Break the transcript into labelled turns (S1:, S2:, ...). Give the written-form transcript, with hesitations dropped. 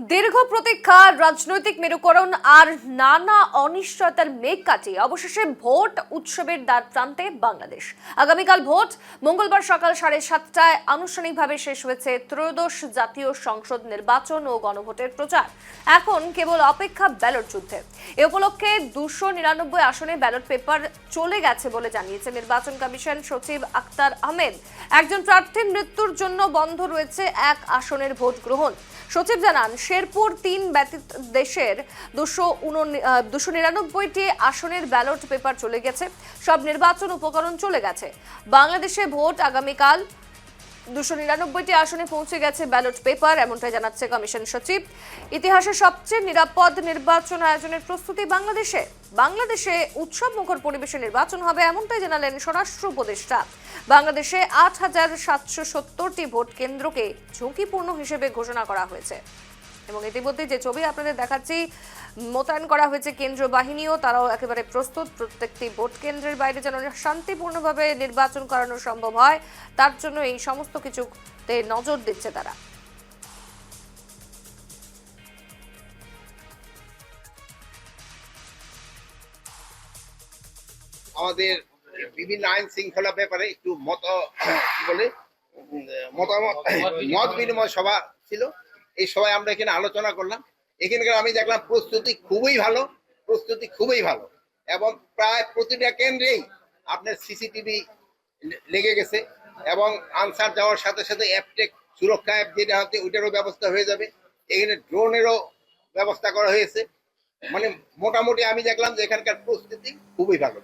S1: দীর্ঘ প্রতীক্ষা, রাজনৈতিক মেরুকরণ আর নানা অনিশ্চয়তার মেঘ কাটিয়ে অবশেষে ভোট উৎসবের দ্বার প্রান্তে বাংলাদেশ। আগামীকাল ভোট। মঙ্গলবার সকাল 7:30টায় আনুষ্ঠানিকভাবে শেষ হয়েছে ত্রয়োদশ জাতীয় সংসদ নির্বাচন ও গণভোটের প্রচার। এখন কেবল অপেক্ষা ব্যালট যুদ্ধের। এ উপলক্ষে 299 আসনে ব্যালট পেপার চলে গেছে বলে জানিয়েছে নির্বাচন কমিশন সচিব আক্তার আহমেদ। একজন প্রার্থীর মৃত্যুর জন্য বন্ধ রয়েছে এক আসনের ভোট গ্রহণ। সচিব জানান, শেরপুর 3 ব্যতীত দেশের 299টি আসনের ব্যালট পেপার চলে গেছে। সব নির্বাচন উপকরণ চলে গেছে। বাংলাদেশে ভোট আগামীকাল। 299টি আসনে পৌঁছে গেছে ব্যালট পেপার, এমনটাই জানাচ্ছে কমিশন সচিব। ইতিহাসে সবচেয়ে নিরাপদ নির্বাচন আয়োজনের প্রস্তুতি বাংলাদেশে উৎসব মুখর পরিবেশে নির্বাচন হবে, এমনটাই জানালেন স্বরাষ্ট্র উপদেষ্টা। বাংলাদেশে 8,770টি ভোট কেন্দ্রকে ঝুঁকিপূর্ণ হিসেবে ঘোষণা করা হয়েছে এবং ইতিমধ্যে যে ছবি আপনাদের দেখাচ্ছি, মোতায়েন করা হয়েছে কেন্দ্রীয় বাহিনীও, তারাও একেবারে প্রস্তুত। প্রত্যেকটি ভোট কেন্দ্রের বাইরে যেন শান্তিপূর্ণভাবে নির্বাচন করানো সম্ভব হয়, তার জন্য এই সমস্ত কিছুতে নজর দিচ্ছে তারা।
S2: আমাদের বিভিন্ন আইন শৃঙ্খলা ব্যাপারে একটু মত বিনিময় সভা ছিল। এই সভায় আমরা এখানে আলোচনা করলাম। এখানকার আমি দেখলাম প্রস্তুতি খুবই ভালো এবং প্রায় প্রতিটা কেন্দ্রেই আপনার সিসিটিভি লেগে গেছে এবং আনসার যাওয়ার সাথে সাথে অ্যাপটেক সুরক্ষা অ্যাপ যেটা হচ্ছে ওইটারও ব্যবস্থা হয়ে যাবে। এখানে ড্রোনেরও ব্যবস্থা করা হয়েছে। মানে মোটামুটি আমি দেখলাম যে এখানকার প্রস্তুতি খুবই ভালো।